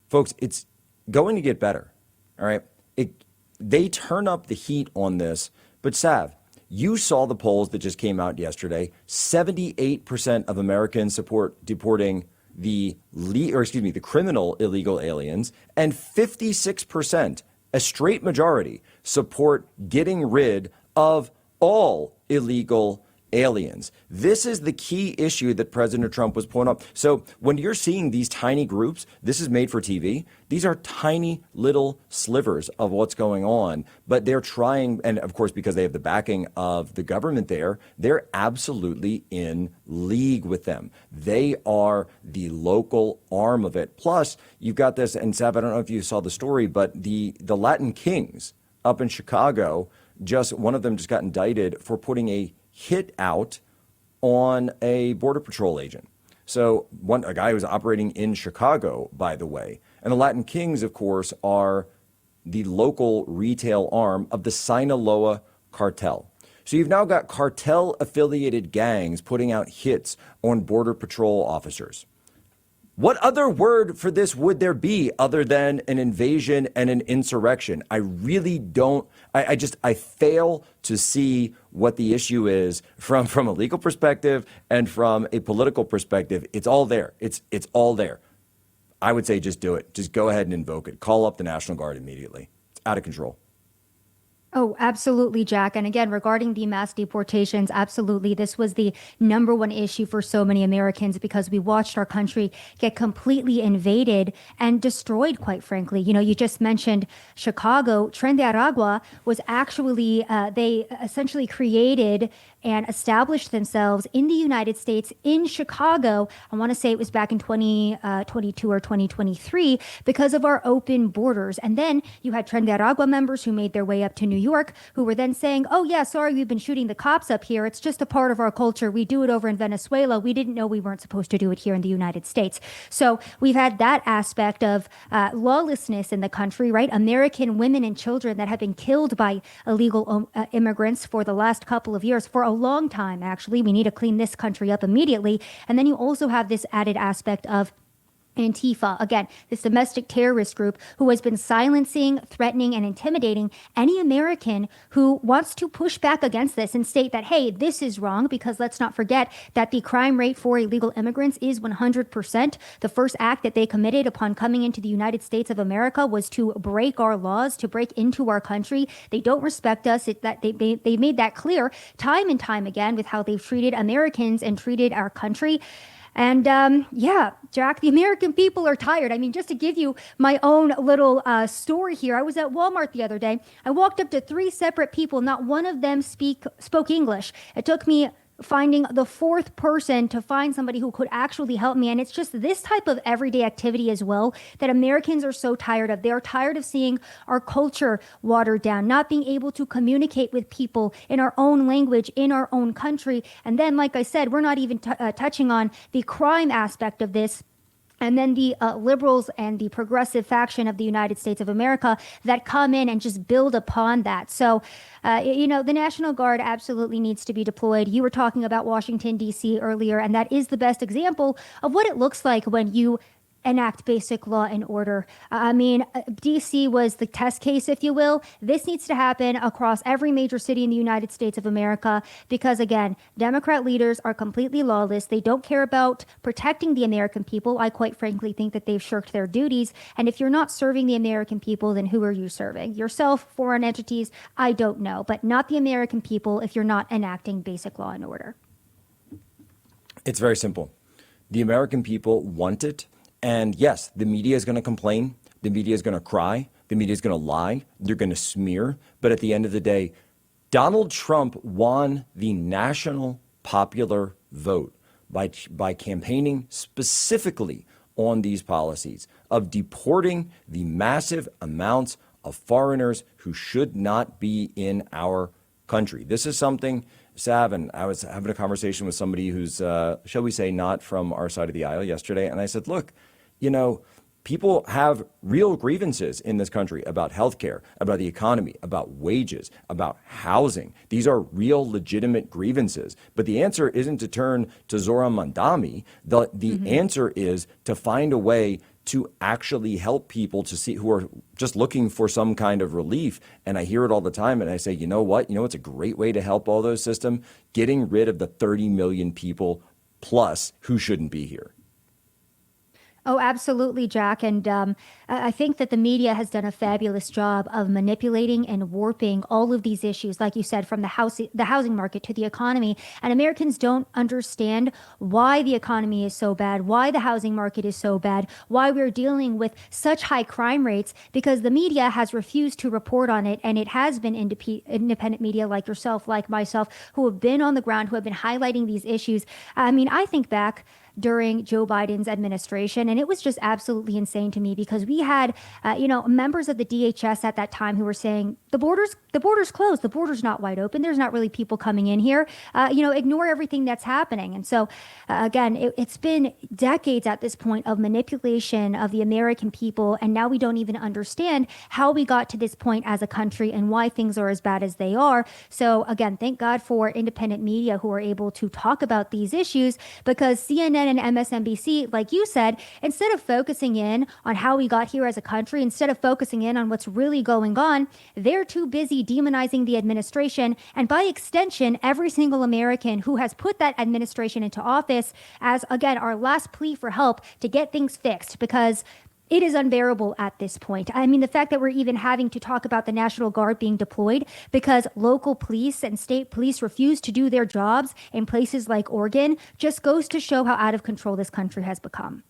Folks, it's going to get better. All right. They turn up the heat on this. But Sav, you saw the polls that just came out yesterday. 78% of Americans support deporting the criminal illegal aliens, and 56%, a straight majority, support getting rid of all illegal aliens. This is the key issue that President Trump was pointing out. So when you're seeing these tiny groups, this is made for TV. These are tiny little slivers of what's going on, but they're trying, and of course, because they have the backing of the government there, they're absolutely in league with them. They are the local arm of it. Plus, you've got this, and Sav, I don't know if you saw the story, but the Latin Kings up in Chicago, one of them just got indicted for putting a hit out on a Border Patrol agent. So a guy who was operating in Chicago, by the way. And the Latin Kings, of course, are the local retail arm of the Sinaloa cartel. So you've now got cartel-affiliated gangs putting out hits on Border Patrol officers. What other word for this would there be other than an invasion and an insurrection? I really don't. I fail to see what the issue is from a legal perspective and from a political perspective. It's all there. It's all there. I would say just do it. Just go ahead and invoke it. Call up the National Guard immediately. It's out of control. Oh, absolutely, Jack. And again, regarding the mass deportations, absolutely. This was the number one issue for so many Americans because we watched our country get completely invaded and destroyed, quite frankly. You know, you just mentioned Chicago. Tren de Aragua was actually, they essentially created and established themselves in the United States in Chicago. I want to say it was back in 2022 or 2023 because of our open borders. And then you had Tren de Aragua members who made their way up to New York who were then saying, oh, yeah, sorry, we've been shooting the cops up here. It's just a part of our culture. We do it over in Venezuela. We didn't know we weren't supposed to do it here in the United States. So we've had that aspect of lawlessness in the country, right? American women and children that have been killed by illegal immigrants for the last couple of years, for a long time, actually. We need to clean this country up immediately. And then you also have this added aspect of Antifa, again, this domestic terrorist group who has been silencing, threatening, and intimidating any American who wants to push back against this and state that, hey, this is wrong, because let's not forget that the crime rate for illegal immigrants is 100%. The first act that they committed upon coming into the United States of America was to break our laws, to break into our country. They don't respect us. They made that clear time and time again with how they've treated Americans and treated our country. And yeah, Jack, the American people are tired. I mean, just to give you my own little story here, I was at Walmart the other day. I walked up to 3 separate people. Not one of them spoke English. It took me finding the 4th person to find somebody who could actually help me. And it's just this type of everyday activity as well that Americans are so tired of. They are tired of seeing our culture watered down, not being able to communicate with people in our own language, in our own country. And then, like I said, we're not even touching on the crime aspect of this. And then the liberals and the progressive faction of the United States of America that come in and just build upon that. So, the National Guard absolutely needs to be deployed. You were talking about Washington, D.C. earlier, and that is the best example of what it looks like when you enact basic law and order. I mean, D.C. was the test case, if you will. This needs to happen across every major city in the United States of America because, again, Democrat leaders are completely lawless. They don't care about protecting the American people. I quite frankly think that they've shirked their duties. And if you're not serving the American people, then who are you serving? Yourself, foreign entities? I don't know, but not the American people if you're not enacting basic law and order. It's very simple. The American people want it. And yes, the media is going to complain. The media is going to cry. The media is going to lie. They're going to smear. But at the end of the day, Donald Trump won the national popular vote by campaigning specifically on these policies of deporting the massive amounts of foreigners who should not be in our country. This is something, Sav, and I was having a conversation with somebody who's, shall we say, not from our side of the aisle yesterday. And I said, look, people have real grievances in this country about healthcare, about the economy, about wages, about housing. These are real, legitimate grievances. But the answer isn't to turn to Zoran Mandami. The answer is to find a way to actually help people to see who are just looking for some kind of relief. And I hear it all the time. And I say, you know what? You know what's a great way to help all those systems? Getting rid of the 30 million people plus who shouldn't be here. Oh, absolutely, Jack. And I think that the media has done a fabulous job of manipulating and warping all of these issues, like you said, from the housing market to the economy. And Americans don't understand why the economy is so bad, why the housing market is so bad, why we're dealing with such high crime rates, because the media has refused to report on it. And it has been independent media like yourself, like myself, who have been on the ground, who have been highlighting these issues. I mean, I think back during Joe Biden's administration. And it was just absolutely insane to me because we had, members of the DHS at that time who were saying the border's closed. The border's not wide open. There's not really people coming in here. Ignore everything that's happening. And so, again, it's been decades at this point of manipulation of the American people. And now we don't even understand how we got to this point as a country and why things are as bad as they are. So, again, thank God for independent media who are able to talk about these issues, because CNN and MSNBC, like you said, instead of focusing in on how we got here as a country, instead of focusing in on what's really going on, they're too busy demonizing the administration and, by extension, every single American who has put that administration into office as, again, our last plea for help to get things fixed, because it is unbearable at this point. I mean, the fact that we're even having to talk about the National Guard being deployed because local police and state police refuse to do their jobs in places like Oregon just goes to show how out of control this country has become.